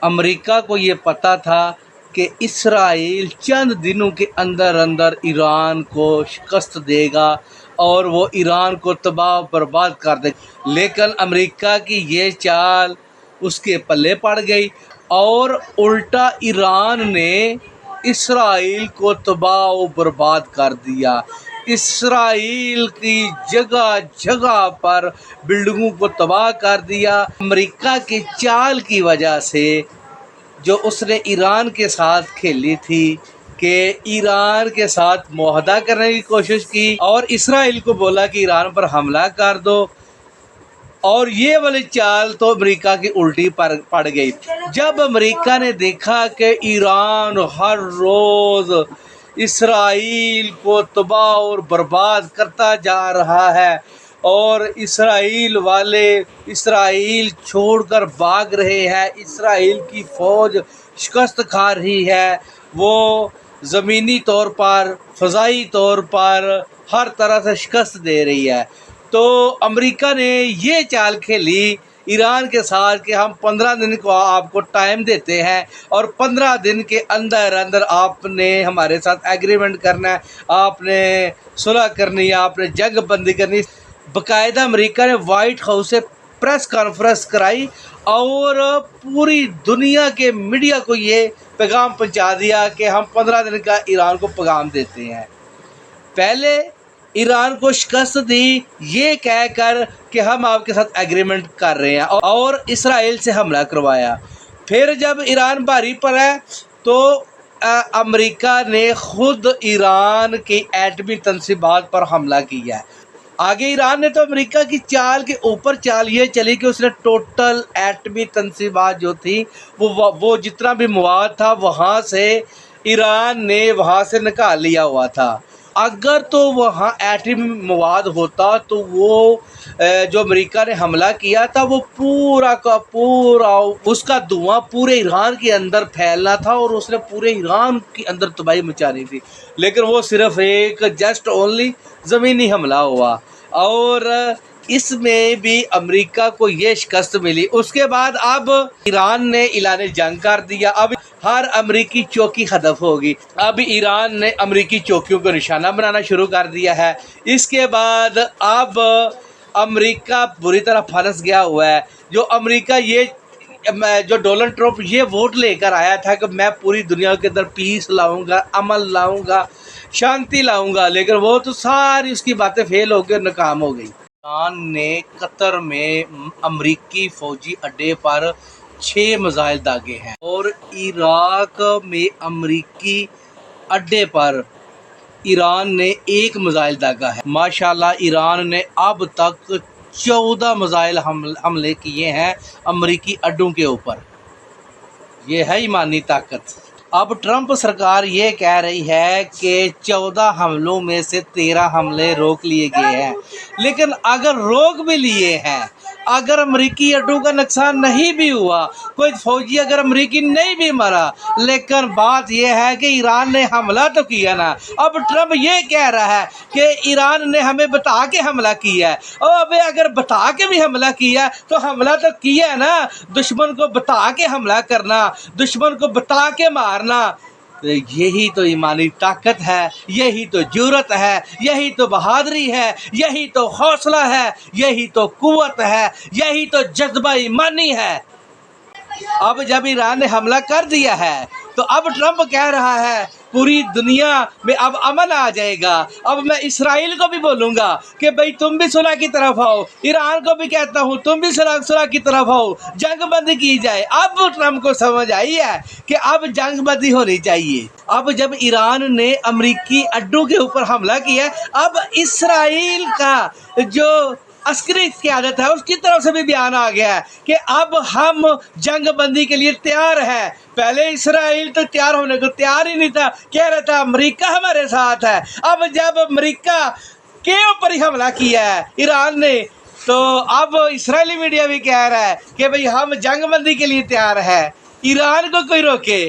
America को ये पता था कि इसराइल चंद दिनों के अंदर अंदर ईरान को शिकस्त देगा और वो ईरान को तबाह बर्बाद कर देगा, लेकिन अमेरिका की ये चाल उसके पल्ले पड़ गई और उल्टा ईरान ने इसराइल को तबाह व बर्बाद कर दिया। इसराइल की जगह जगह पर बिल्डिंगों को तबाह कर दिया। अमेरिका की चाल की वजह से जो उसने ईरान के साथ खेली थी कि ईरान के साथ मुआहदा करने की कोशिश की और इसराइल को बोला कि ईरान पर हमला कर दो, और ये वाली चाल तो अमेरिका की उल्टी पड़ गई। जब अमेरिका ने देखा कि ईरान हर रोज़ इसराइल को तबाह और बर्बाद करता जा रहा है और इसराइल वाले इसराइल छोड़कर भाग रहे हैं, इसराइल की फ़ौज शिकस्त खा रही है, वो ज़मीनी तौर पर फ़ज़ाई तौर पर हर तरह से शिकस्त दे रही है, तो अमेरिका ने ये चाल खेली ईरान के साथ कि हम 15 दिन को आपको टाइम देते हैं और 15 दिन के अंदर अंदर आपने हमारे साथ एग्रीमेंट करना है, आपने सुलह करनी है, आपने जंग बंदी करनी। बाकायदा अमेरिका ने वाइट हाउस से प्रेस कॉन्फ्रेंस कराई और पूरी दुनिया के मीडिया को ये पैगाम पहुंचा दिया कि हम 15 दिन का ईरान को पैगाम देते हैं। पहले ईरान को शिकस्त दी ये कहकर कि हम आपके साथ एग्रीमेंट कर रहे हैं और इसराइल से हमला करवाया। फिर जब ईरान भारी पड़ा तो अमेरिका ने खुद ईरान की एटमी तंसीबात पर हमला किया। आगे ईरान ने तो अमेरिका की चाल के ऊपर चाल ये चली कि उसने टोटल एटमी तंसीबात जो थी वो जितना भी मवाद था वहाँ से ईरान ने वहाँ से निकाल लिया हुआ था। अगर तो वहाँ एटमी मवाद होता तो वो जो अमेरिका ने हमला किया था वो पूरा का पूरा उसका धुआं पूरे ईरान के अंदर फैलना था और उसने पूरे ईरान के अंदर तबाही मचानी थी, लेकिन वो सिर्फ एक जस्ट ओनली ज़मीनी हमला हुआ और इसमें भी अमेरिका को ये शिकस्त मिली। उसके बाद अब ईरान ने ऐलान जंग कर दिया। अब हर अमेरिकी चौकी हदफ होगी। अब ईरान ने अमेरिकी चौकियों को निशाना बनाना शुरू कर दिया है। इसके बाद अब अमेरिका बुरी तरह फंस गया हुआ है। जो अमेरिका ये जो डोनाल्ड ट्रंप ये वोट लेकर आया था कि मैं पूरी दुनिया के अंदर पीस लाऊंगा, अमन लाऊंगा, शांति लाऊंगा, लेकिन वो तो सारी उसकी बातें फेल हो गई, नाकाम हो गई। ईरान ने कतर में अमेरिकी फौजी अड्डे पर 6 मिसाइल दागे हैं और इराक में अमेरिकी अड्डे पर ईरान ने 1 मिसाइल दागा है। माशाल्लाह ईरान ने अब तक 14 मिसाइल हमले किए हैं अमेरिकी अड्डों के ऊपर। ये है ईमानी ताकत। अब ट्रंप सरकार ये कह रही है कि 14 हमलों में से 13 हमले रोक लिए गए हैं, लेकिन अगर रोक भी लिए हैं, अगर अमेरिकी अड्डों का नुकसान नहीं भी हुआ, कोई फौजी अगर अमेरिकी नहीं भी मरा, लेकिन बात यह है कि ईरान ने हमला तो किया ना। अब ट्रंप ये कह रहा है कि ईरान ने हमें बता के हमला किया है। और अबे अगर बता के भी हमला किया तो हमला तो किया है ना। दुश्मन को बता के हमला करना, दुश्मन को बता के मारना, तो यही तो ईमानी ताकत है, यही तो जुर्रत है, यही तो बहादुरी है, यही तो हौसला है, यही तो कुव्वत है, यही तो जज्बा ईमानी है। अब जब ईरान ने हमला कर दिया है तो अब ट्रंप कह रहा है पूरी दुनिया में अब अमन आ जाएगा। अब मैं इसराइल को भी बोलूँगा कि भाई तुम भी सुलह की तरफ आओ, ईरान को भी कहता हूँ तुम भी सुलह की तरफ आओ, जंग बंदी की जाए। अब ट्रंप को समझ आई है कि अब जंग बंदी होनी चाहिए। अब जब ईरान ने अमेरिकी अड्डों के ऊपर हमला किया, अब इसराइल का जो अस्करी क़यादत है उसकी तरफ से भी बयान आ गया है कि अब हम जंग बंदी के लिए तैयार है। पहले इसराइल तो तैयार होने को तैयार ही नहीं था, कह रहा था अमेरिका हमारे साथ है। अब जब अमेरिका के ऊपर ही हमला किया है ईरान ने, तो अब इसराइली मीडिया भी कह रहा है कि भाई हम जंग बंदी के लिए तैयार है। ईरान को कोई रोके।